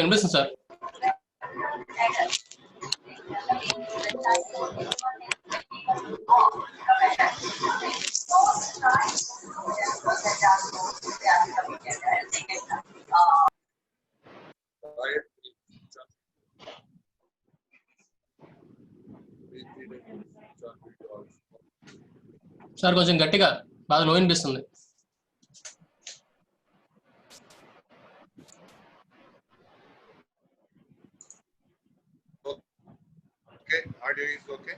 వినిపిస్తుంది sir. Sir కొంచెం గట్టిగా, బాగా లో వినిపిస్తుంది. Okay, audio is okay.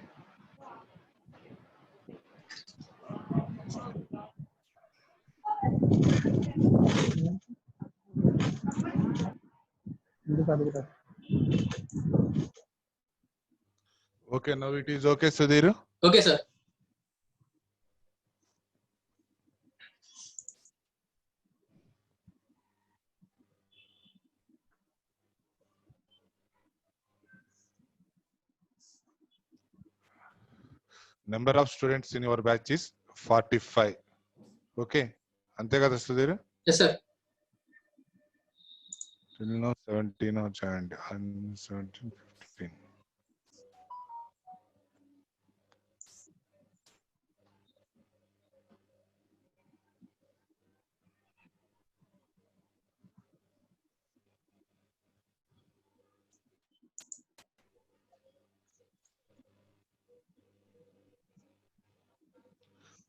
Okay, now it is okay, Sudhir. Okay sir. Number of students in your batch is 45. Okay, ante kada Sudhir? Yes sir. Till now 17 are joined and 17, 15.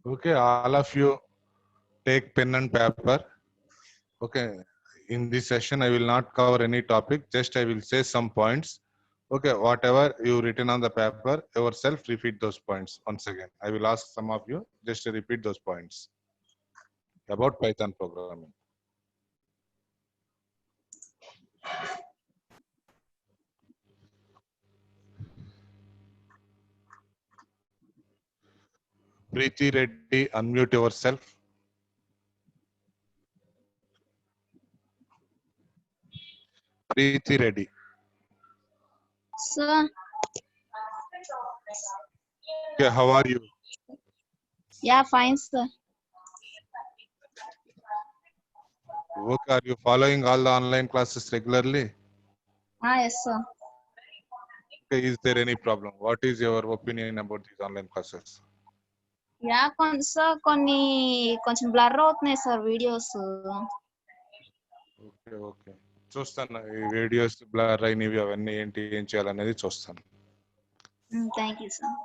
Okay, all of you take pen and paper. Okay, in this session I will not cover any topic, just I will say some points. Okay, whatever you written on the paper, yourself repeat those points once again. I will ask some of you just to repeat those points about Python programming. Preeti Reddy, unmute yourself. Preeti Reddy. Sir. Okay, how are you? Yeah, fine, sir. Okay, are you following all the online classes regularly? Yes, sir. Okay, is there any problem? What is your opinion about these online classes? Yeah, కొంచెం blur అవుతున్నాయి sir videos. Okay okay, చూస్తాను ఈ videos blur అయినవి అవన్నీ ఏంటి ఏం చేయాలనేది చూస్తాను. Thank you sir.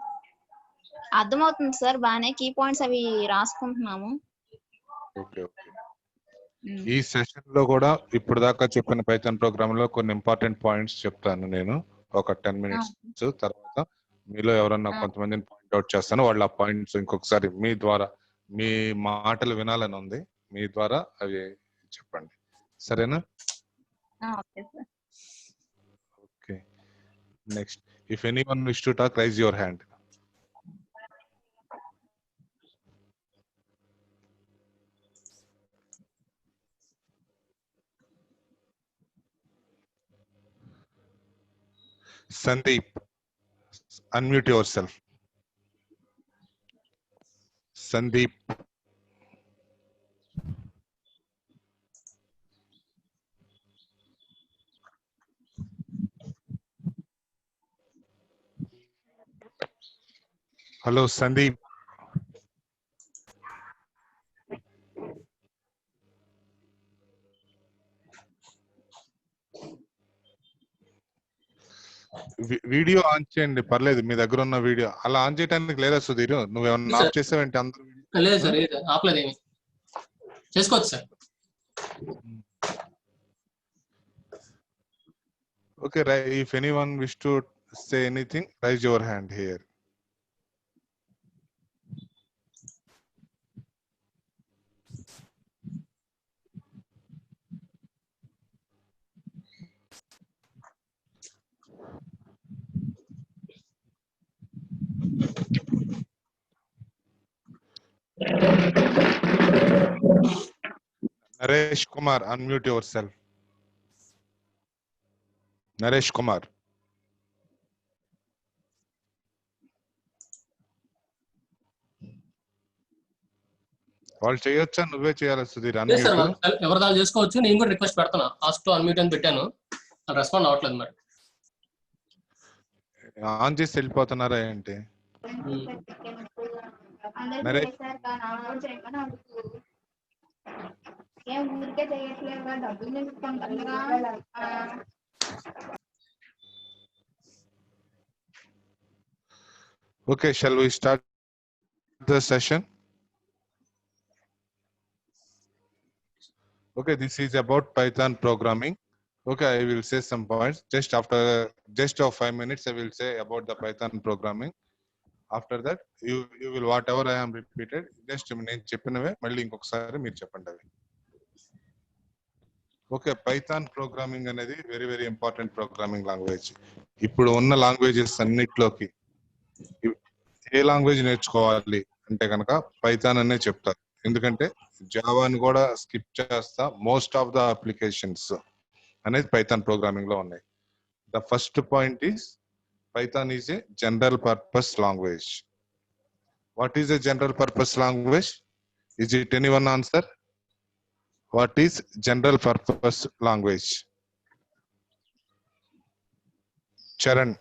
అర్థమవుతుంది సార్ బాగానే, కీ పాయింట్స్ అవి రాసుకుంటున్నాము. Okay okay. ఈ సెషన్ లో కూడా ఇప్పుడు దాకా చెప్పిన పైథాన్ ప్రోగ్రామ్ లో కొన్ని ఇంపార్టెంట్ పాయింట్స్ చెప్తాను నేను ఒక 10 మినిట్స్ తర్వాత మీలో ఎవరన్నా కొంతమందిని పాయింట్ అవుట్ చేస్తాను. వాళ్ళు ఆ పాయింట్స్ ఇంకొకసారి మీ ద్వారా మీ మాటలు వినాలని ఉంది, మీ ద్వారా అవి చెప్పండి, సరేనా? Okay sir. Okay, next if anyone wish to talk rise your hand. Sandeep, unmute yourself. Sandeep. Hello, Sandeep. Video on చేయండి, పర్లేదు. మీ దగ్గర ఉన్న వీడియో అలా ఆన్ చేయడానికి లేదా సుధీర్? నువ్వేమన్నా ఆఫ్ చేసావంటే అందరూ? లేదు సార్, లేదు ఆపలేదు, ఏమి చేసుకోవచ్చు sir. Okay, if anyone wish to say anything, raise your hand here. Naresh Kumar, unmute yourself. Naresh Kumar. వాళ్ళు చేయొచ్చా, నువ్వే చేయాలా సుధీర్? లేదు సార్, అన్మ్యూట్ ఎవరి దాకా చేసుకోవచ్చు. నేను కూడా రిక్వెస్ట్ పెడతాను, ఆస్క్ టు అన్మ్యూట్ అని పెట్టాను, రెస్పాండ్ అవ్వట్లేదు మరి. ఆన్ చేసి వెళ్ళిపోతున్నారా ఏంటి? Naresh Okay, shall we start the session? Okay, this is about Python programming. Okay, I will say some points. Just after 5 minutes, I will say about the Python programming. After that, you will whatever I am repeated, just నేను చెప్పినవే మళ్ళీ ఇంకొకసారి మీరు చెప్పండి అవి. Okay, Python programming అనేది very very important programming language. ఇప్పుడు ఉన్న languages అన్నిట్లోకి ఏ language నేర్చుకోవాలి అంటే కనుక పైథాన్ అనే చెప్తారు. ఎందుకంటే జావాని కూడా స్కిప్ చేస్తా మోస్ట్ ఆఫ్ ద అప్లికేషన్స్ అనేది పైథాన్ ప్రోగ్రామింగ్ లో ఉన్నాయి. The first point is Python is a general purpose language. What is a general purpose language? Is it anyone answer? What is general purpose language? Charan.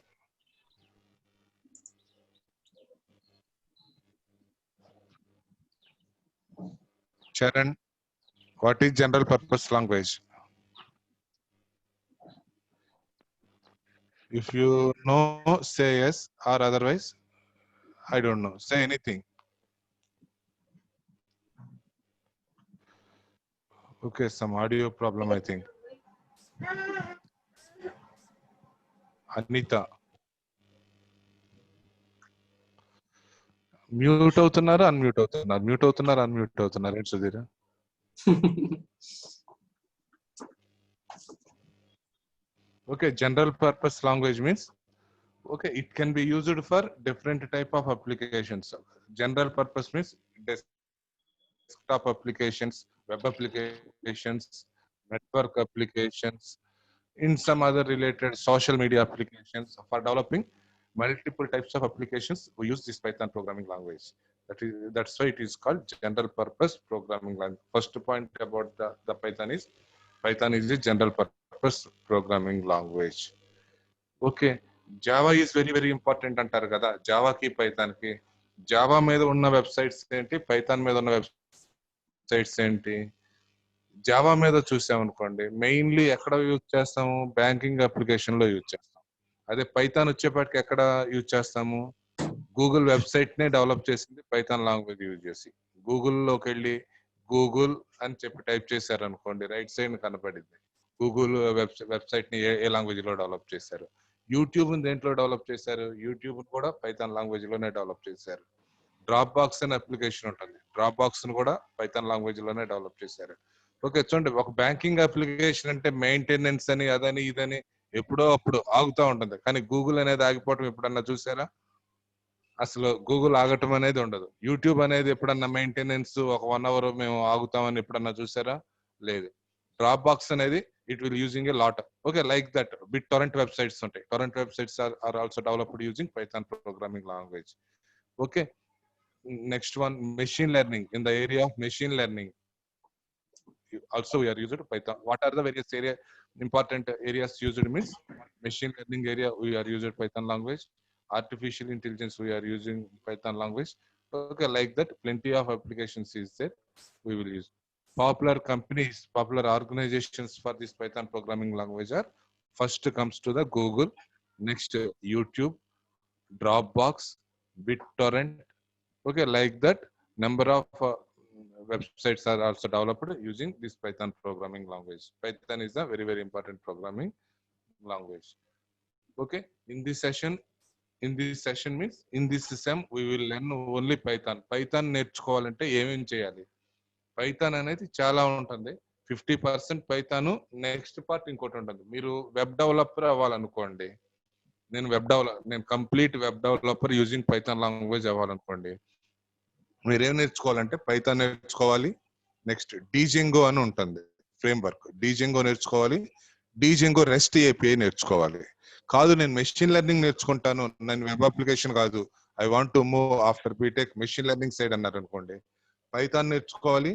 Charan, what is general purpose language? If you know, say yes, or otherwise, I don't know. Say anything. Okay, some audio problem, I think. Anita. Mute అవుతున్నారు, unmute అవుతున్నారు, mute అవుతున్నారు, unmute అవుతున్నారు. ఏంటి Sudheer? Okay, general purpose language means okay, it can be used for different type of applications. General purpose means desktop applications, web applications, network applications, in some other related social media applications. For developing multiple types of applications, we use this Python programming language. That's why it is called general purpose programming language. First point about the Python is a general purpose programming language. Okay, Java is very very important అంటారు కదా. జావాకి పైథాన్కి, Java మీద ఉన్న websites ఏంటి, Python మీద ఉన్న websites ఏంటి? Java మీద చూసామనుకోండి, mainly ఎక్కడ యూజ్ చేస్తాము? బ్యాంకింగ్ అప్లికేషన్ లో యూజ్ చేస్తాం. అదే పైథాన్ వచ్చేపాటికి ఎక్కడ యూజ్ చేస్తాము? గూగుల్ వెబ్సైట్ నే డెవలప్ చేసింది పైథాన్ లాంగ్వేజ్ యూజ్ చేసి. గూగుల్లోకి వెళ్ళి గూగుల్ అని చెప్పి టైప్ చేశారు అనుకోండి, రైట్ సైడ్ కనపడింది. గూగుల్ వెబ్సైట్ ని ఏ లాంగ్వేజ్ లో డెవలప్ చేశారు. యూట్యూబ్ దేంట్లో డెవలప్ చేశారు, యూట్యూబ్ కూడా పైథాన్ లాంగ్వేజ్ లోనే డెవలప్ చేశారు. డ్రాప్ బాక్స్ అనే అప్లికేషన్ ఉంటుంది, డ్రాప్ బాక్స్ ను కూడా పైథాన్ లాంగ్వేజ్ లోనే డెవలప్ చేశారు. ఓకే, చూడండి, ఒక బ్యాంకింగ్ అప్లికేషన్ అంటే మెయింటెనెన్స్ అని అదని ఇదని ఎప్పుడో అప్పుడు ఆగుతూ ఉంటుంది, కానీ గూగుల్ అనేది ఆగిపోవటం ఎప్పుడన్నా చూసారా? అసలు గూగుల్ ఆగటం అనేది ఉండదు. యూట్యూబ్ అనేది ఎప్పుడన్నా మెయింటెనెన్స్ ఒక 1 అవర్ మేము ఆగుతామని ఎప్పుడన్నా చూసారా? లేదు. డ్రాప్ బాక్స్ అనేది it will using a lot. Okay, like that BitTorrent websites ఉంటాయి. Torrent websites are also developed using Python programming language. Okay, next one, machine learning. In the area of machine learning also we are using Python. What are the various important areas used means machine learning area we are using Python language. Artificial intelligence we are using Python language. Okay, like that plenty of applications is there we will use. Popular companies, popular organizations for this Python programming language are, first comes to the Google, next YouTube, Dropbox, BitTorrent. Okay, like that number of websites are also developed using this Python programming language. Python is a very, very important programming language. Okay, in this session means in this sem we will learn only Python. Python నేర్చుకోవాలంటే ఏమేం చేయాలి? Python అనేది చాలా ఉంటుంది. 50% Python, next part ఇంకోటి ఉంటుంది. మీరు web developer అవ్వాలనుకోండి, నేను complete web developer using Python language అవ్వాలనుకోండి, మీరేం నేర్చుకోవాలంటే పైథాన్ నేర్చుకోవాలి. నెక్స్ట్ డీజెంగో అని ఉంటుంది ఫ్రేమ్వర్క్, డీజెంగో నేర్చుకోవాలి. డీజెంగో రెస్ట్ ఏపీఐ నేర్చుకోవాలి. కాదు నేను మెషిన్ లెర్నింగ్ నేర్చుకుంటాను, నేను వెబ్ అప్లికేషన్ కాదు, I want to move after BTech machine learning side అన్నారు అనుకోండి, పైథాన్ నేర్చుకోవాలి.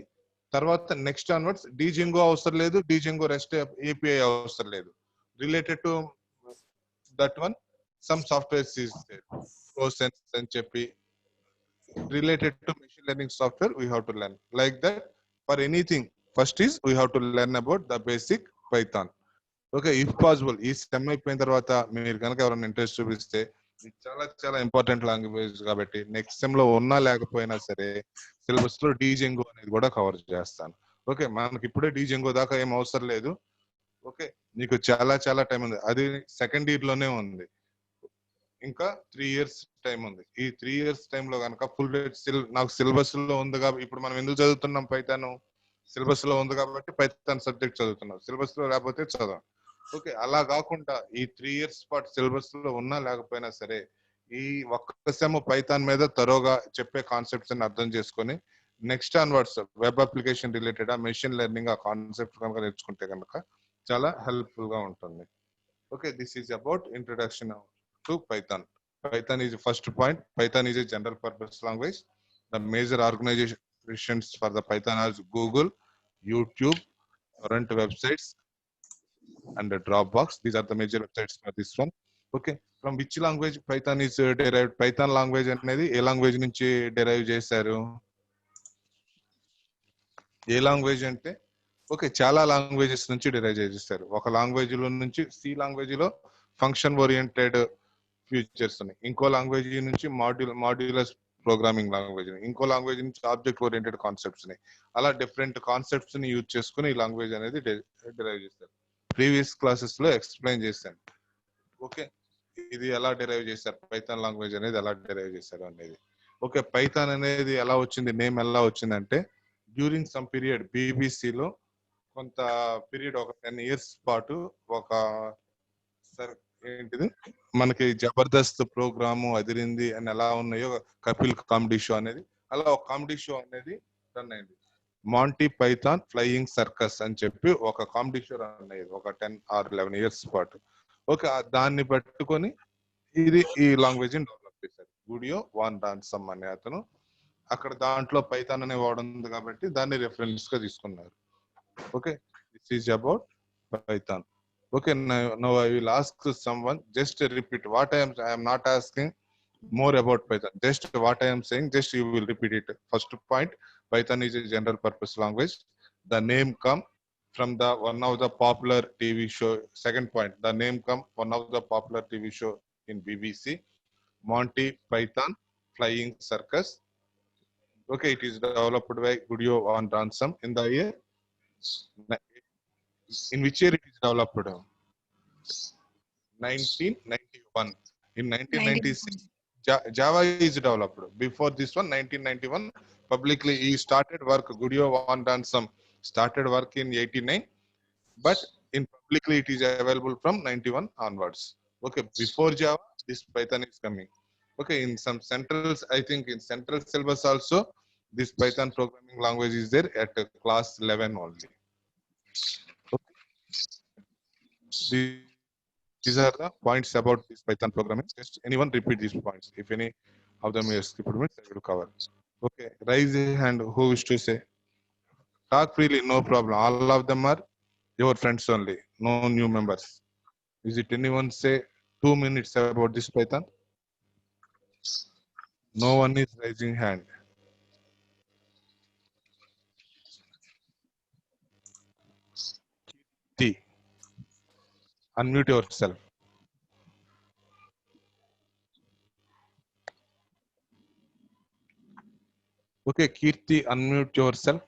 తర్వాత నెక్స్ట్ ఆన్వర్డ్స్ డీజెంగో అవసరం లేదు, డీజెంగో రెస్ట్ ఏపీఐ అవసరం లేదు. Related to that one some softwares is there, ప్రోసెన్స్ అని చెప్పి related to machine learning software we have to learn. Like that, for anything, first is we have to learn about the basic Python. Okay, if possible ఈ sem అయిపోయిన తర్వాత మీరు కనుక ఎవరైనా interest చూపిస్తే, ఇది చాలా చాలా ఇంపార్టెంట్ లాంగ్వేజ్ కాబట్టి నెక్స్ట్ సెమ్ లో ఉన్నా లేకపోయినా సరే సిలబస్ లో డీజెంగో అనేది కూడా కవర్ చేస్తాను. ఓకే, మనకి ఇప్పుడే డీజెంగో దాకా ఏం అవసరం లేదు. ఓకే, మీకు చాలా చాలా టైం ఉంది, అది సెకండ్ ఇయర్ లోనే ఉంది, ఇంకా 3 years టైం ఉంది. ఈ 3 years టైంలో కనుక ఫుల్ నాకు సిలబస్ లో ఉంది కాబట్టి, ఇప్పుడు మనం ఎందుకు చదువుతున్నాం పైథాన్, సిలబస్ లో ఉంది కాబట్టి పైథాన్ సబ్జెక్ట్ చదువుతున్నాం, సిలబస్ లో లేకపోతే చదవం. ఓకే, అలా కాకుండా ఈ 3 years పాటు సిలబస్ లో ఉన్నా లేకపోయినా సరే ఈ ఒక్క సెమ్ పైథాన్ మీద తరోగా చెప్పే కాన్సెప్ట్స్ అని అర్థం చేసుకొని next onwards web application related ఆ మెషిన్ లెర్నింగ్ ఆ కాన్సెప్ట్ కనుక నేర్చుకుంటే కనుక చాలా హెల్ప్ఫుల్ గా ఉంటుంది. Okay, this is about introduction to Python. Python is the first point. Python is a general purpose language. The major organizations for the Python are Google, YouTube, current websites, and the Dropbox. These are the major websites for this one. Okay, from which language Python is derived? Python language అనేది ఏ language నుంచి derive చేశారు? ఏ language అంటే okay, చాలా languages నుంచి derive చేస్తారు. ఒక language లో నుంచి సి లాంగ్వేజ్ లో ఫంక్షన్ ఓరియంటెడ్ ఫ్యూచర్స్ ఉన్నాయి, ఇంకో లాంగ్వేజ్ నుంచి మాడ్యులస్ ప్రోగ్రామింగ్ లాంగ్వేజ్, ఇంకో లాంగ్వేజ్ నుంచి ఆబ్జెక్ట్ ఓరియంటెడ్ కాన్సెప్ట్స్ ఉన్నాయి. అలా డిఫరెంట్ కాన్సెప్ట్స్ ని యూజ్ చేసుకుని ఈ లాంగ్వేజ్ అనేది డెరైవ్ చేస్తారు. ప్రీవియస్ క్లాసెస్ లో ఎక్స్ప్లెయిన్ చేశాను. ఓకే, ఇది ఎలా డెరైవ్ చేశారు, పైథాన్ లాంగ్వేజ్ అనేది ఎలా డెరైవ్ చేశారు అనేది. ఓకే, పైథాన్ అనేది ఎలా వచ్చింది, నేమ్ ఎలా వచ్చిందంటే డ్యూరింగ్ సమ్ పీరియడ్ బీబీసీలో కొంత పీరియడ్ ఒక 10 years పాటు ఒక ఏంటిది మనకి జబర్దస్త్ ప్రోగ్రాము అదిరింది అని ఎలా ఉన్నాయో కపిల్ కామెడీ షో అనేది, అలా ఒక కామెడీ షో అనేది రన్ అయింది. మాంటీ పైథాన్ ఫ్లయింగ్ సర్కస్ అని చెప్పి ఒక కామెడీ షో రన్ అయ్యేది ఒక 10 or 11 years పాటు. ఓకే, దాన్ని పట్టుకొని ఈ లాంగ్వేజ్ ని డెవలప్ చేశారు. వీడియో వాన్ రాన్సమ్ అనే అతను అక్కడ దాంట్లో పైథాన్ అనే వాడు ఉంది కాబట్టి దాన్ని రెఫరెన్స్ గా తీసుకున్నారు. Okay, this is about Python. Okay, now I will ask someone, just repeat what I am not asking more about Python, just what I am saying, just you will repeat it. First point, Python is a general purpose language. The name come from the one of the popular TV show. Second point, the name come one of the popular TV show in BBC, Monty Python Flying Circus. Okay, it is developed by Gudio on Ransom in the year. In which year it is developed? 1991. In 1996, Java is developed. Before this one, 1991, publicly he started work. Gudio on Ransom started work in 89, but in publicly it is available from 91 onwards. Okay, before Java, this Python is coming. Okay, in some centrals, I think in central syllabus also, this Python programming language is there at class 11 only. Okay. These are the points about this Python programming. Just anyone repeat these points. If any of them is skipped, means I will cover. Okay, raise a hand. Who wish to say? Talk freely, no problem. All of them are your friends only. No new members. Is it anyone say 2 minutes about this Python? No one is raising hand. T. Unmute yourself. Okay, Kirti, unmute yourself.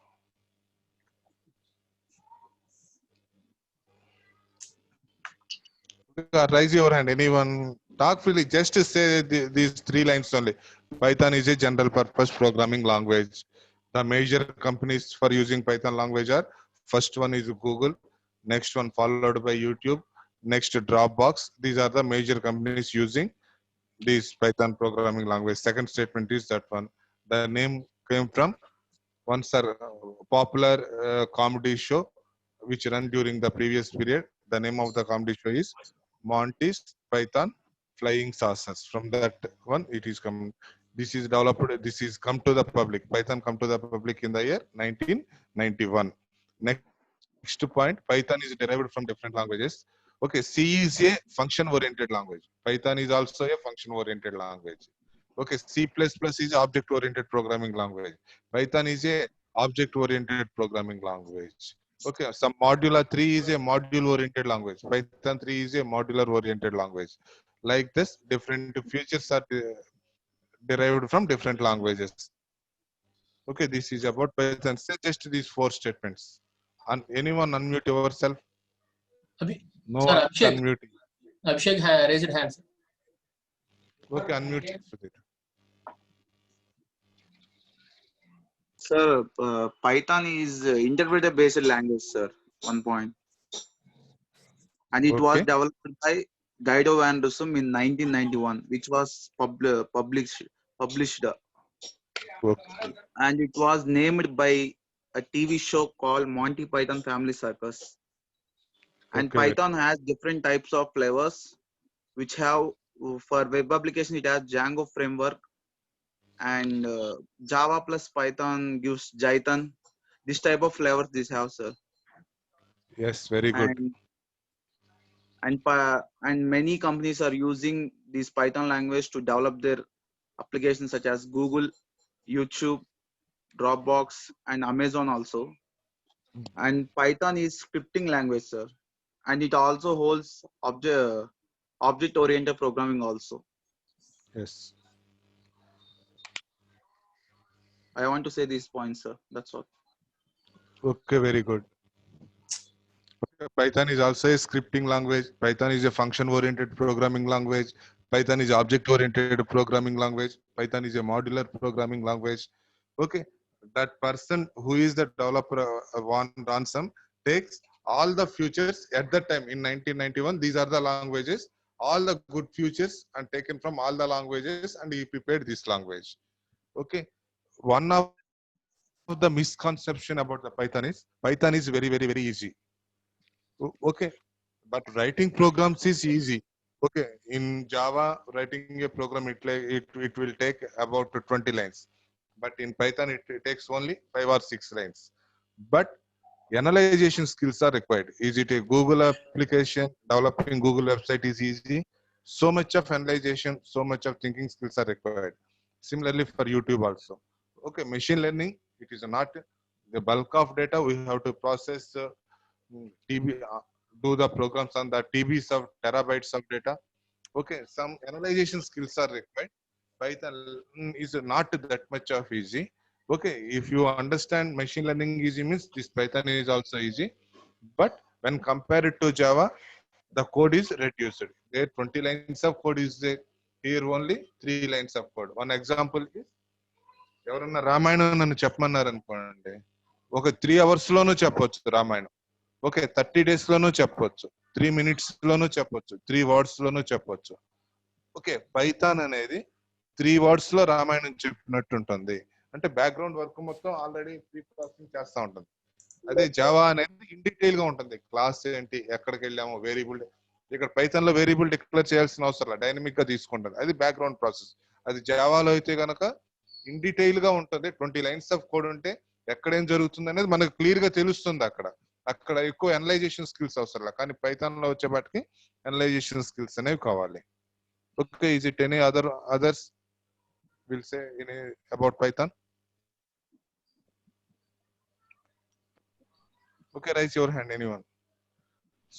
Raise your hand. Anyone? Talk freely. Just to say these 3 lines only. Python is a general purpose programming language. The major companies for using Python language are: first one is Google, next one followed by YouTube, next Dropbox. These are the major companies using this Python programming language. Second statement is that one. The name came from one popular comedy show which ran during the previous period. The name of the comedy show is Monty's Python Flying Saucers. From that one, it is come. This is developed. This is come to the public. Python come to the public in the year 1991. Next point, Python is derived from different languages. Okay, C is a function-oriented language. Python is also a function-oriented language. Okay, C++ is object-oriented programming language. Python is a object-oriented programming language. Okay, some modular 3 is a module-oriented language. Python 3 is a modular-oriented language. Like this, different features are derived from different languages. Okay, this is about Python. Say just these 4 statements. And anyone unmute yourself? No Sir, one is Abhishek. unmuting. Abhishek raised hands. Okay, unmute. Sir, Python is interpreter based language, sir. 1 point. And it was Okay. developed by Guido van Rossum in 1991, which was published. Okay. And it was named by a TV show called Monty Python Family Circus. And Okay. Python has different types of flavors, which have, for web application, it has Django framework, and Java plus Python gives Jython. This type of flavors this have, sir. Yes, very good. And many companies are using this Python language to develop their applications such as Google, YouTube, Dropbox, and Amazon also. And Python is scripting language, sir. And it also holds object-oriented programming also. Yes. I want to say these points, sir. That's all. Okay, very good. Okay, Python is also a scripting language. Python is a function-oriented programming language. Python is object-oriented programming language. Python is a modular programming language. Okay, that person who is the developer Van Ransom takes all the features at that time in 1991. These are the languages, all the good features and taken from all the languages, and he prepared this language. Okay, one of the misconception about the Python is very, very, very easy. Okay, but writing programs is easy. Okay, in Java, writing a program, it will take about 20 lines. But in Python, it takes only 5 or 6 lines. But analyzation skills are required. Is it a Google application? Developing Google website is easy. So much of analyzation, so much of thinking skills are required. Similarly for YouTube also. Okay, machine learning, it is not the bulk of data. We have to process TB, do the programs on the TBs of terabytes of data. Okay, some analyzation skills are required. Python is not that much of easy. Okay, if you understand machine learning easy means this Python is also easy. But when compared to Java, the code is reduced. There 20 lines of code is there. Here only 3 lines of code. One example is ఎవరన్నా రామాయణం నన్ను చెప్పమన్నారు అనుకోండి, ఒక 3 hours లోనూ చెప్పొచ్చు Ramayanam. Okay 30 days లోనూ చెప్పొచ్చు, 3 minutes లోనూ చెప్పొచ్చు, 3 words లోనూ చెప్పొచ్చు. ఓకే పైథాన్ అనేది 3 words లో రామాయణం చెప్పినట్టు ఉంటుంది. అంటే బ్యాక్గ్రౌండ్ వర్క్ మొత్తం ఆల్రెడీ ప్రీ ప్రాసెసింగ్ చేస్తూ ఉంటుంది. అదే జావా అనేది ఇన్ డీటెయిల్ గా ఉంటుంది. క్లాస్ ఏంటి, ఎక్కడికి వెళ్ళాము, వేరియబుల్. ఇక్కడ పైథాన్ లో వేరియబుల్ డిక్లేర్ చేయాల్సిన అవసరం లేదు, డైనమిక్ గా తీసుకుంటుంది. అది బ్యాక్గ్రౌండ్ ప్రాసెస్. అది జావాలో అయితే కనుక ఇన్ డీటెయిల్ గా ఉంటుంది. 20 lines ఆఫ్ కోడ్ ఉంటే ఎక్కడేం జరుగుతుంది అనేది మనకు క్లియర్ గా తెలుస్తుంది. అక్కడ ఎక్కువ అనలైజేషన్ స్కిల్స్ అవసరం లేదు. కానీ పైథాన్ లో వచ్చేపాటికి అనలైజేషన్ స్కిల్స్ అనేవి కావాలి. Okay, is it any others will say any about Python? Okay, rice your hand anyone.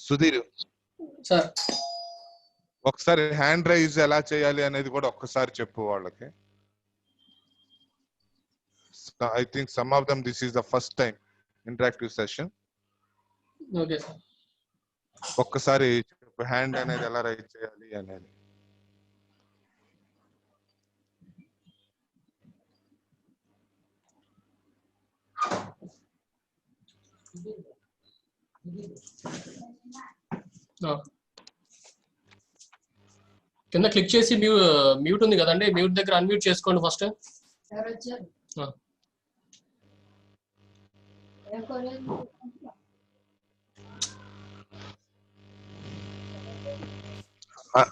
Sudheer sir ఒకసారి హ్యాండ్ రైజ్ ఎలా చేయాలి అనేది కూడా ఒక్కసారి చెప్పు వాళ్ళకి. I think some of them this is the first time interactive session. Okay sir. ఒక్కసారి చెప్పు హ్యాండ్ అనేది ఎలా రైజ్ చేయాలి అనేది. కింద క్లిక్ చేసి మ్యూట్ ఉంది కదండి, మ్యూట్ దగ్గర అన్మ్యూట్ చేసుకోండి ఫస్ట్.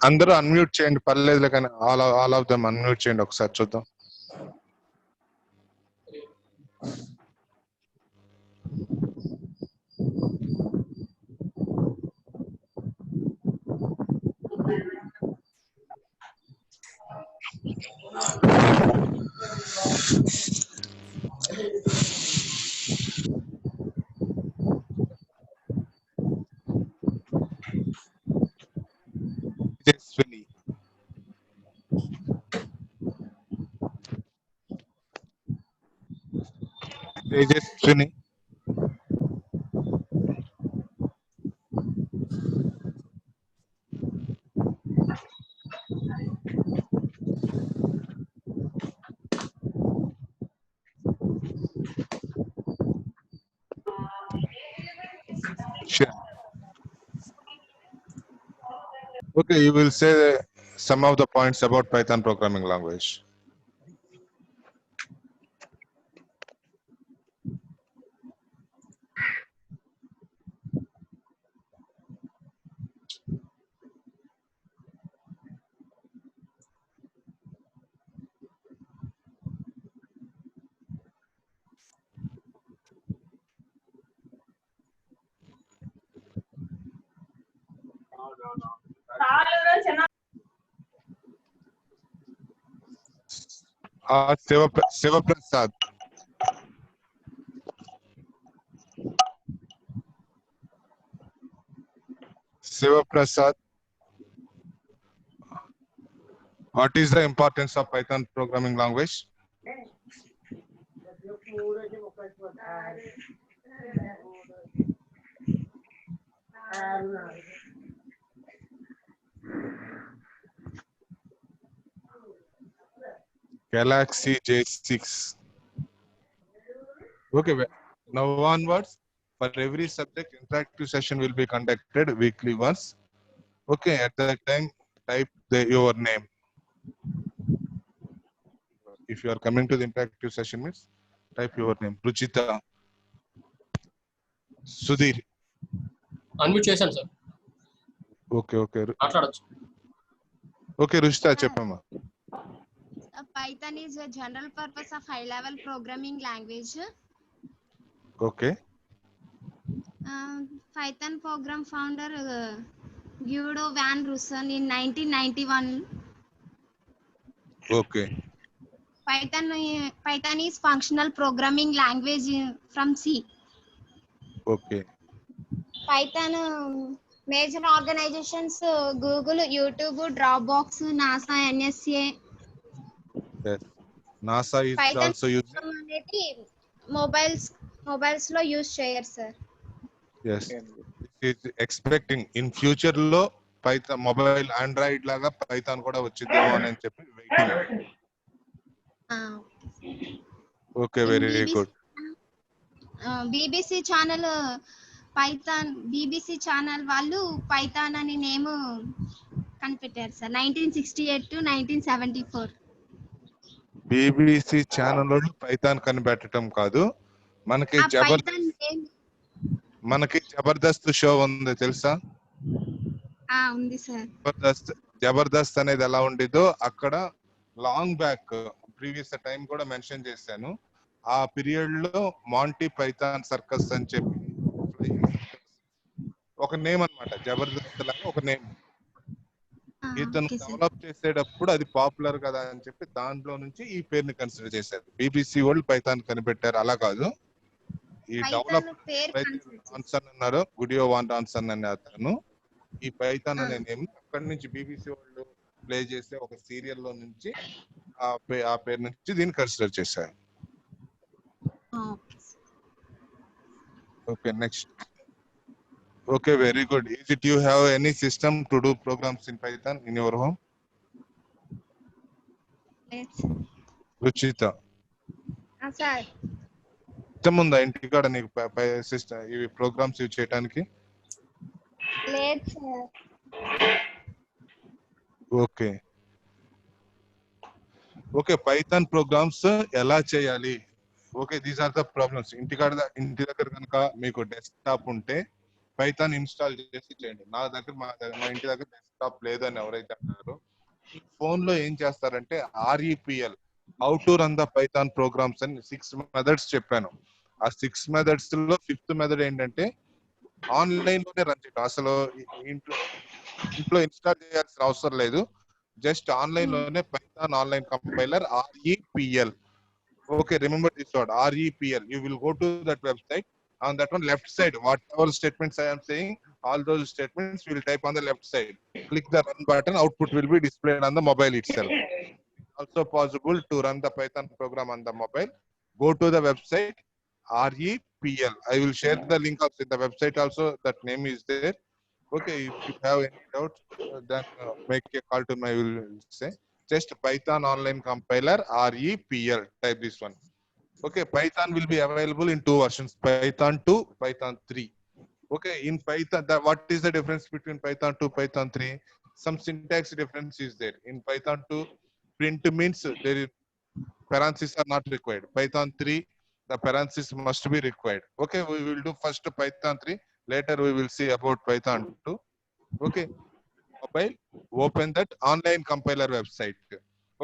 అందరూ అన్మ్యూట్ చేయండి, పర్లేదు. కానీ ఆల్ ఆఫ్ దమ్ అన్మ్యూట్ చేయండి ఒకసారి చూద్దాం. Tejaswini. Tejaswini. Sure. Okay, you will say some of the points about Python programming language. Sivaprasad. Sivaprasad. What is the importance of Python programming language? Galaxy J6. Okay, now onwards, for every subject, interactive session will be conducted weekly once. Okay, at that time, type your name. If you are coming to the interactive session, means type your name. Ruchita. Sudhir. Unmute చేశాను sir, Okay, okay. మాట్లాడొచ్చు. Okay, Ruchita, చెప్పమ్మా. Python is a general purpose of high level programming language. Okay. Python program founder Guido van Rossum in 1991. Okay. Python is functional programming language from C. Okay. Python major organizations Google, YouTube, Dropbox, NASA, NSA. Yes. NASA is Python also using. అనేది mobiles లో use చేయరు sir. Yes. It is expecting in future లో Python mobile Android లాగా Python కూడా వచ్చిందేమో అని చెప్పి waiting. Okay, very good. BBC channel వాళ్ళు పైథాన్ అని నేమ్ కనిపెట్టారు sir 1968 to 1974. BBC channel Python కనిపెట్టడం కాదు, మనకి ఆ పైథాన్ నేమ్ జబర్దస్త్ షో ఉంది తెలుసా? ఉంది సార్. జబర్దస్త్ అనేది ఎలా ఉండేదో అక్కడ లాంగ్ బ్యాక్ ప్రీవియస్ టైం కూడా మెన్షన్ చేశాను. ఆ పీరియడ్ లో మాంటీ పైథాన్ సర్కస్ అని చెప్పి ఒక నేమ్ అన్నమాట, జబర్దస్త్ లాగా ఒక నేమ్. ఇతను డెవలప్ చేసేటప్పుడు అది పాపులర్ కదా అని చెప్పి దాంట్లో నుంచి ఈ పేరుని కన్సిడర్ చేశారు. బీబీసీ వాళ్ళు పైథాన్ కనిపెట్టారు అలా కాదు. ఈ డెవలప్ ఆన్సర్ అన్నారు, గుడియో వాన్ ఆన్సర్ అనే అతను ఈ పైథాన్ అనే నేమ్ అక్కడి నుంచి బీబీసీ వాళ్ళు ప్లే చేసే ఒక సీరియల్ లో నుంచి ఆ పేరు నుంచి దీన్ని కన్సిడర్ చేశారు. Okay, next. Okay, very good. Is it you have any system to do programs in Python in your home? Ruchitha sir ఇష్టముందా ఇంటికాడ నీకు సిస్టమ్ ఇవి ప్రోగ్రామ్స్ యూజ్ చేయడానికి? లేదు sir. Okay okay, Python programs ఎలా చేయాలి? Okay, these are the problems. ఇంటి దగ్గర కనుక మీకు డెస్క్టాప్ ఉంటే పైథాన్ ఇన్స్టాల్ చేసి చేయండి. మా ఇంటి దగ్గర డెస్క్టాప్ లేదని ఎవరైతే అన్నారో ఫోన్ లో ఏం చేస్తారంటే REPL how to run the Python programs అని 6 మెథడ్స్ చెప్పాను. ఆ 6 మెథడ్స్ లో 5th మెథడ్ ఏంటంటే ఆన్లైన్ లోనే రన్ చేయడం. అసలు ఇంట్లో ఇన్స్టాల్ చేయాల్సిన అవసరం లేదు. జస్ట్ ఆన్లైన్ లోనే Python online compiler REPL. Okay, remember this word REPL. You will go to that website. On that one left side, whatever statements I am saying, all those statements will type on the left side. Click the run button. Output will be displayed on the mobile itself. Also possible to run the Python program on the mobile. Go to the website REPL. I will share the link of the website also. That name is there. Okay, if you have any doubts, then make a call to me. I will say. Just Python online compiler REPL. Type this one. Okay, Python will be available in 2 versions: Python 2, Python 3. Okay, in Python, what is the difference between Python 2, Python 3? Some syntax difference is there. In Python 2, print means there is parentheses are not required. Python 3, the parentheses must be required. Okay, we will do first Python 3. Later we will see about Python 2. Okay. Mobile, open that online compiler website.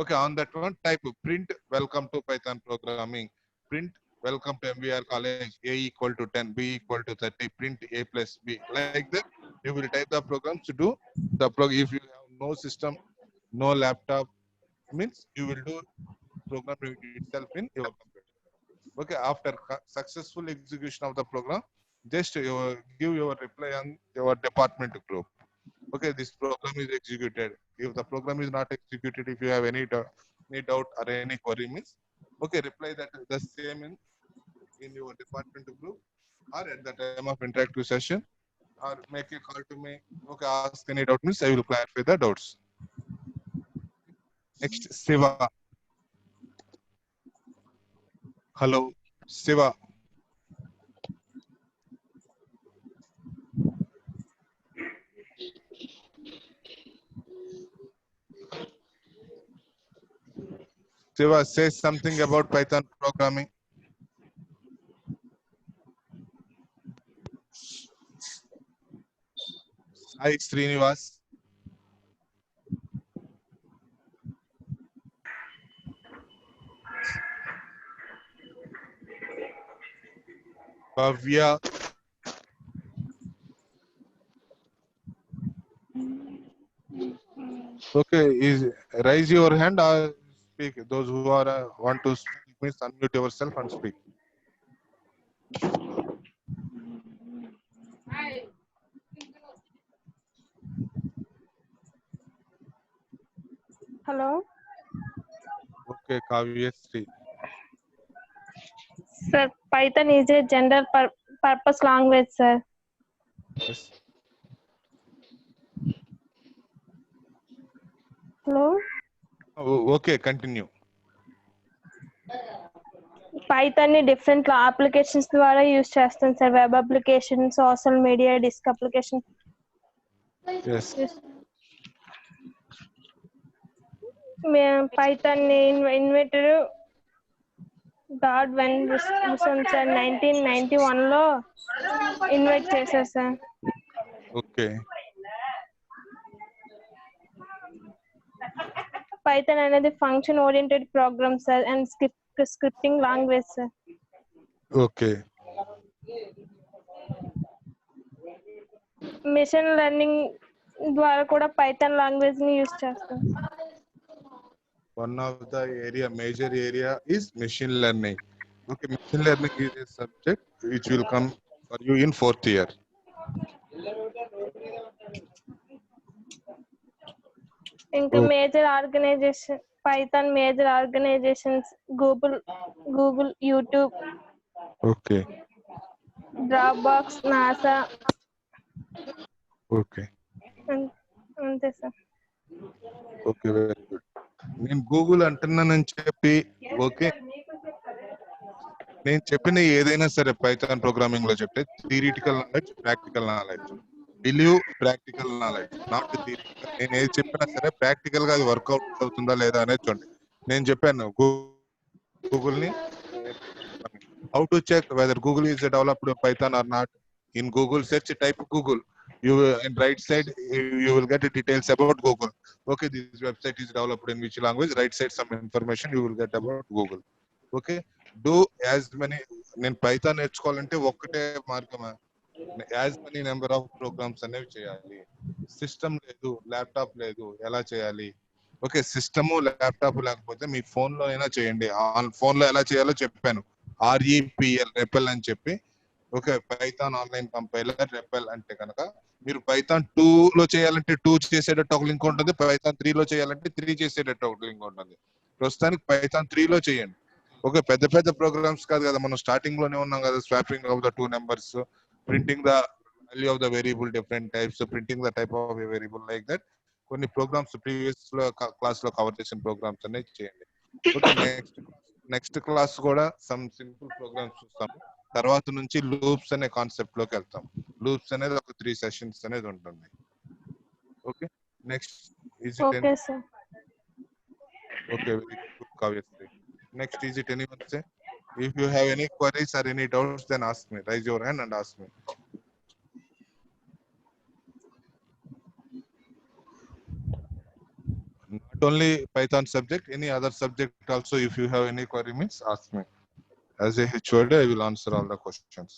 Okay, on that one type print welcome to Python programming, print welcome to MBR college, A equal to 10, B equal to 30, print A plus B. Like that you will type the programs to do the program. If you have no system, no laptop, means you will do program itself in your computer. Okay, after successful execution of the program, just give your reply on your department group. Okay, this program is executed. If the program is not executed, if you have any doubt or any query, means okay, reply that the same in your department group or at the time of interactive session, or make a call to me. Okay, ask any doubt, means I will clarify the doubts. Next, Siva. Hello, Siva. Siva, say something about Python programming. Hi, Srinivas. Bhavya. Okay, raise your hand or speak. Those who are want to speak, please unmute yourself and speak. Hello. Okay, Kavyasri. Sir, Python is a general purpose language, sir. Yes. Hello. Okay, continue. Python ని different applications ద్వారా use చేస్తాం sir. Web application, social media, disk application. Yes. Python ని inventor Darwin Wilson sir 1991 లో invite చేశారు sir. Okay. Python అనేది function oriented program sir and scripting language sir. Okay. Machine learning ద్వారా కూడా Python language ని use చేస్తాం. One of the major area is machine learning. Okay, machine learning is a subject which will come for you in 4th year. ఇంకా major organization Python major organizations Google, YouTube, Okay. Dropbox, NASA. Okay. అంతే sir. Okay, very good. నేను Google అంటున్నానని చెప్పి okay, నేను చెప్పిన ఏదైనా సరే Python programming లో చెప్తే theoretical knowledge, practical knowledge. Believe practical knowledge, not theoretical. నేను ఏది చెప్పినా సరే ప్రాక్టికల్ గా అది వర్కౌట్ అవుతుందా లేదా అనేది చూడండి. నేను చెప్పాను గూగుల్ ని how to check weather Google is developed Python or not. In Google search type Google, you in right side you will get details about Google. Okay, this website is developed in which language, right side some information you will get about Google. Okay, do as many. నేను Python నేర్చుకోవాలంటే ఒక్కటే మార్గమా, as many number of programs అనేవి చేయాలి. System లేదు, laptop లేదు, ఎలా చేయాలి? ఓకే, సిస్టము ల్యాప్టాప్ లేకపోతే మీ ఫోన్ లో అయినా చేయండి. ఫోన్ లో ఎలా చేయాలో చెప్పాను, REPL రెపెల్ అని చెప్పి. Okay, Python online compiler repel అంటే కనుక మీరు పైథాన్ 2 లో చేయాలంటే 2 చేసేటట్టు ఒక లింక్ ఉంటుంది, పైథాన్ 3 లో చేయాలంటే 3 చేసేటట్టు ఒక లింక్ ఉంటుంది. ప్రస్తుతానికి పైథాన్ 3 లో చేయండి. ఓకే, పెద్ద పెద్ద ప్రోగ్రామ్స్ కాదు కదా, మనం స్టార్టింగ్ లోనే ఉన్నాం కదా. Swapping of the 2 numbers, printing the value of the variable, different types, printing the type of variable, like that కొన్ని ప్రోగ్రామ్స్ ప్రీవియస్ లో క్లాస్ లో కవర్ చేసిన ప్రోగ్రామ్స్ అనేది చేయండి. ఓకే, నెక్స్ట్ క్లాస్ కూడా సమ్ సింపుల్ ప్రోగ్రామ్స్ చూస్తాము. తర్వాత నుంచి లూప్స్ అనే కాన్సెప్ట్ లోకి వెళ్తాం. లూప్స్ అనేది ఒక 3 సెషన్స్ అనేది ఉంటుంది. Okay, next is it okay sir. Okay, very good Kavyasri. Next, is it anyone say? If you have any queries or any doubts, then ask me. Raise your hand and ask me. Not only Python subject, any other subject also, if you have any query means ask me. As a HOD, I will answer all the questions.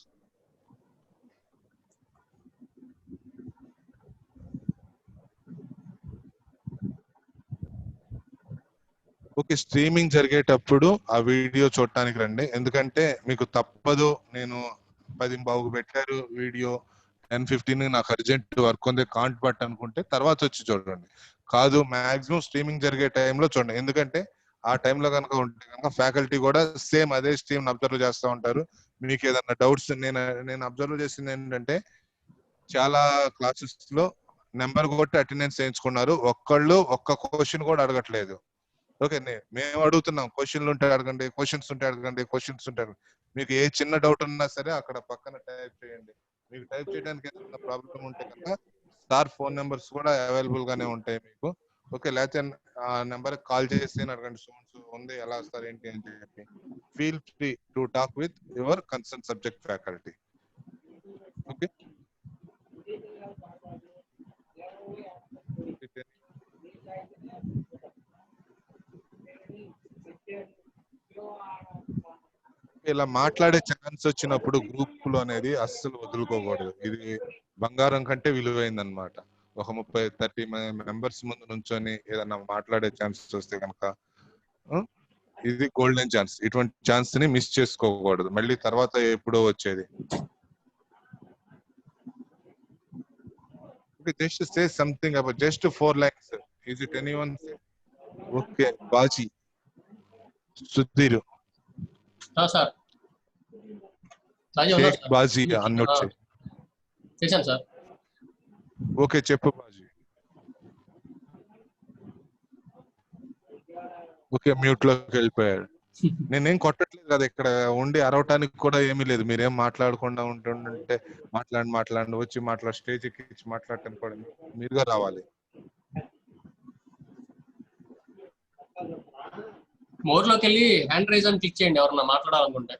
Okay, streaming జరిగేటప్పుడు ఆ video చూడటానికి రండి. ఎందుకంటే మీకు తప్పదు, నేను 10:15 పెట్టారు video, 10:15 నాకు అర్జెంట్ వర్క్ ఉంది, కాంట్ బట్ అనుకుంటే తర్వాత వచ్చి చూడండి. కాదు, మాక్సిమం స్ట్రీమింగ్ జరిగే టైంలో చూడండి. ఎందుకంటే ఆ టైంలో కనుక ఉంటే కనుక ఫ్యాకల్టీ కూడా సేమ్ అదే స్ట్రీమ్ అబ్జర్వ్ చేస్తూ ఉంటారు. మీకు ఏదన్నా డౌట్స్, నేను అబ్జర్వ్ చేసింది ఏంటంటే చాలా క్లాసెస్ లో నెంబర్ కొట్టి అటెండెన్స్ చేయించుకున్నారు, ఒక్క క్వశ్చన్ కూడా అడగట్లేదు. ఓకే, మేము అడుగుతున్నాం, క్వశ్చన్లు ఉంటే అడగండి, క్వశ్చన్స్ ఉంటే అడగండి, క్వశ్చన్స్ ఉంటే మీకు ఏ చిన్న డౌట్ ఉన్నా సరే అక్కడ పక్కన టైప్ చేయండి. మీకు టైప్ చేయడానికి ఏదైనా ప్రాబ్లం ఉంటే కనుక సార్ ఫోన్ నెంబర్స్ కూడా అవైలబుల్ గానే ఉంటాయి మీకు. ఓకే, లేకపోతే ఆ నెంబర్ కాల్ చేసి అడగండి, సోన్స్ ఉంది, ఎలా సార్ ఏంటి అని చెప్పి. Feel free to talk with your concern subject faculty. Okay, ఇలా మాట్లాడే ఛాన్స్ వచ్చినప్పుడు గ్రూప్ లో అనేది అస్సలు వదులుకోకూడదు. ఇది బంగారం కంటే విలువైంది అనమాట. ఒక 30-30 మెంబర్స్ ముందు నుంచొని ఏదన్నా మాట్లాడే ఛాన్స్ వస్తే కనుక ఇది గోల్డెన్ ఛాన్స్. ఇటువంటి ఛాన్స్ ని మిస్ చేసుకోకూడదు, మళ్ళీ తర్వాత ఎప్పుడో వచ్చేది. Just say something about just 4 lines. Is it anyone? Okay, Baji. Sudheer sir Baji ఉన్నారు షేక్ సార్. బాజీ అన్మ్యూట్ చేయి. చేశాను సార్. ఓకే చెప్పు బాజీ. ఓకే మ్యూట్ లోకి వెళ్ళిపోయాడు. నేనేం కొట్టట్లేదు కదా, ఇక్కడ ఉండి అరవటానికి కూడా ఏమీ లేదు. మీరేం మాట్లాడకుండా ఉంటుంటే మాట్లాడి వచ్చి స్టేజ్ ఎక్కించి మాట్లాడటానికి కూడా మీరుగా రావాలి. మోర్ లోకి వెళ్ళి హ్యాండ్ రైజ్ అని క్లిక్ చేయండి ఎవరన్నా మాట్లాడాలనుకుంటే.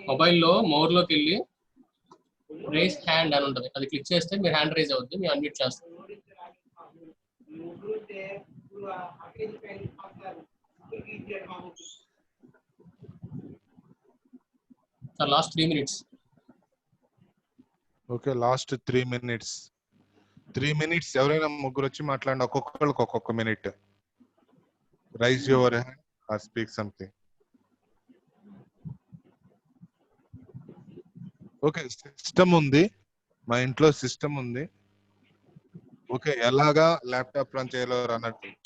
మొబైల్లో మోర్ లోకి వెళ్ళి రైజ్ హ్యాండ్ అని ఉంటుంది, అది క్లిక్ చేస్తే మీరు హ్యాండ్ రైజ్ అవుద్ది, మీరు అన్మ్యూట్ చేస్తారు. Sir last 3 minutes. Okay last 3 minutes. 3 minutes ఎవరైనా ముగ్గురు వచ్చి మాట్లాడండి, ఒక్కొక్కరికి ఒక్కొక్క minute. Rise your hand or speak something. Okay system ఉంది, మా ఇంట్లో సిస్టమ్ ఉంది. ఓకే ఎలాగా ల్యాప్టాప్ రన్ చేయాలో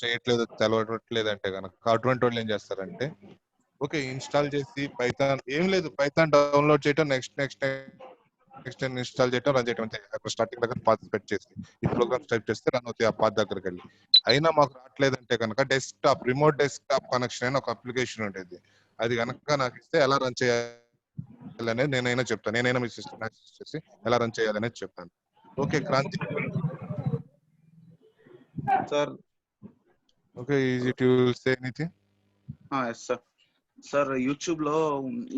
చేయట్లేదు తెలవట్లేదు అంటే కనుక అటువంటి వాళ్ళు ఏం చేస్తారంటే ఓకే ఇన్స్టాల్ చేసి పైథాన్ ఏం లేదు, పైథాన్ డౌన్లోడ్ చేయటం, నెక్స్ట్ ఇన్స్టాల్ చేయటం, రన్ చేయటం అంతే. అక్కడ స్టార్టింగ్ దగ్గర పాత్ సెట్ చేసి ఈ ప్రోగ్రామ్స్ టైప్ చేస్తే రన్ అవుతాయి ఆ పాత్ దగ్గరికి వెళ్ళి. అయినా మాకు రావట్లేదంటే కనుక రిమోట్ డెస్క్టాప్ కనెక్షన్ అయిన ఒక అప్లికేషన్ ఉండేది, అది కనుక నాకు ఇస్తే ఎలా రన్ చేయాలనేది నేనైనా చెప్తాను. నేనైనా మీ సిస్టమ్ యాక్సెస్ చేసి ఎలా రన్ చేయాలనేది చెప్తాను. Okay Kranti sir. Okay easy to say anything. Yes sir. Sir YouTube లో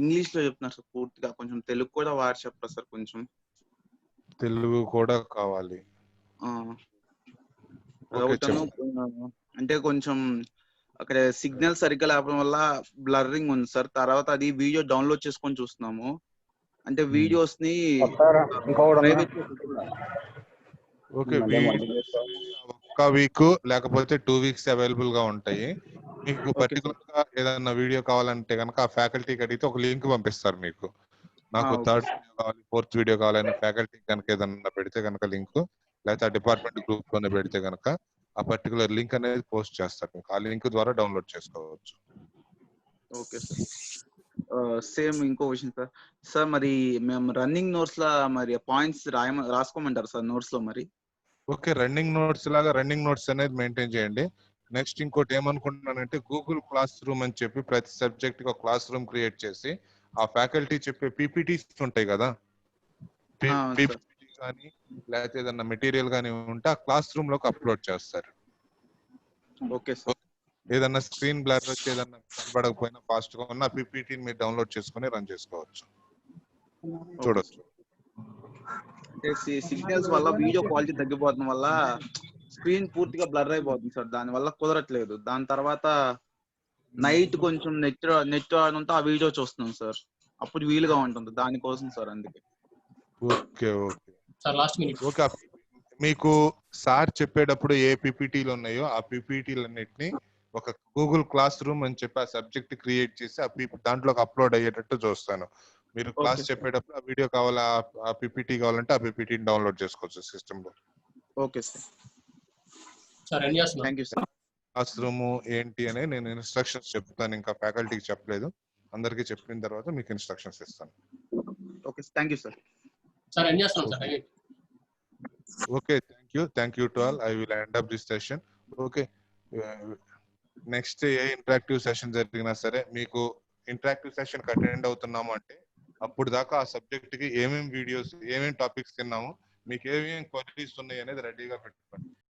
ఇంగ్లీష్ లో చెప్తున్నారు సార్ పూర్తిగా, కొంచెం తెలుగు కూడా వాడి చెప్పరా సార్ కొంచెం. తెలుగు కూడా కావాలి. అదొకటను, అంటే కొంచెం అక్కడ సిగ్నల్ సరిగ్గా లేకపోవడం వల్ల బ్లర్రింగ్ ఉంది సార్. తర్వాత అది వీడియో డౌన్లోడ్ చేసుకొని చూస్తున్నాము, అంటే వీడియోస్ ని ఓకే ఒక్క వీక్ లేకపోతే 2 weeks అవైలబుల్ గా ఉంటాయి. మీకు పర్టికులర్ గా ఏదైనా వీడియో కావాలంటే కనుక ఆ ఫ్యాకల్టీకి అడిగితే ఒక లింక్ పంపిస్తారు మీకు. నాకు 3rd వీడియో కావాలి, 4th వీడియో కావాలని ఫ్యాకల్టీ కనుక ఏదన్నా పెడితే కనుక లింక్, లేకపోతే ఆ డిపార్ట్మెంట్ గ్రూప్ లోనే పెడితే కనుక ఆ పర్టికులర్ లింక్ అనేది పోస్ట్ చేస్తారు. మీకు ఆ లింక్ ద్వారా డౌన్లోడ్ చేసుకోవచ్చు. Okay sir. సేమ్ ఇంకో విషయం సార్. సార్ మరి మేము రన్నింగ్ నోట్స్ లా మరి పాయింట్స్ రాసుకోమంటారు సార్ నోట్స్ లో మరి? ఓకే రన్నింగ్ నోట్స్ అనేది మెయింటైన్ చేయండి. నెక్స్ట్ ఇంకోటి ఏమనుకుంటున్నానంటే గూగుల్ క్లాస్ రూమ్ అని చెప్పి ప్రతి సబ్జెక్ట్ కి ఒక క్లాస్ రూమ్ క్రియేట్ చేసి ఆ ఫ్యాకల్టీ చెప్పే పీపీటీస్ ఉంటాయి కదా, పీపీటీ కానీ లేకపోతే ఏదన్నా మెటీరియల్ కానీ ఉంటే ఆ క్లాస్ రూమ్ లోకి అప్లోడ్ చేస్తారు. Okay sir. ఏదన్నా స్క్రీన్ బ్లర్ వచ్చి ఏదన్నా కనబడకపోయినా ఫాస్ట్ గా ఉన్న పీపీటీని మీరు డౌన్లోడ్ చేసుకుని రన్ చేసుకోవచ్చు, చూడొచ్చు. అంటే సిగ్నల్స్ వల్ల వీడియో క్వాలిటీ తగ్గిపోవడం వల్ల స్క్రీన్ పూర్తిగా బ్లర్ అయిపోతుంది సార్, దాని వల్ల కుదరట్లేదు. దాని తర్వాత నైట్ కొంచెం నెట్ ఉంటే ఆ వీడియో చూస్తున్నాం సార్, అప్పుడు వీలుగా ఉంటుంది దానికోసం సార్, అందుకే. Okay okay sir last minute. Okay మీకు సార్ చెప్పేటప్పుడు ఏ పీపీటీలు ఉన్నాయో ఆ పీపీటీలు అన్నిటిని ఒక గూగుల్ క్లాస్ రూమ్ అని చెప్పి ఆ సబ్జెక్ట్ క్రియేట్ చేసి ఆ దాంట్లోకి అప్లోడ్ అయ్యేటట్టు చూస్తాను. మీరు క్లాస్ చెప్పేటప్పుడు ఆ వీడియో కావాలా ఆ పీపీటీ కావాలంటే ఆ పీపీటీని డౌన్లోడ్ చేసుకోవచ్చు సిస్టమ్ లో. Okay sir. Thank you sir. Class room ఏంటి అని నేను ఇన్స్ట్రక్షన్స్ చెప్తాను, ఇంకా ఫ్యాకల్టీకి చెప్పలేదు, అందరికి చెప్పిన తర్వాత మీకు ఇన్స్ట్రక్షన్స్ ఇస్తాను. Okay thank you sir. Sir end చేస్తున్నాం sir. Okay thank you to all. I will end up this session. Okay next a interactive session జరిగినా సరే మీకు ఇంటరాక్టివ్ సెషన్ అటెండ్ అవుతున్నాము అంటే అప్పుడు దాకా ఆ సబ్జెక్ట్ కి ఏమేమి వీడియోస్ ఏమేమి టాపిక్స్ తిన్నాము, మీకు ఏమేమి క్వరీస్ ఉన్నాయి అనేది రెడీగా పెట్టుకోండి.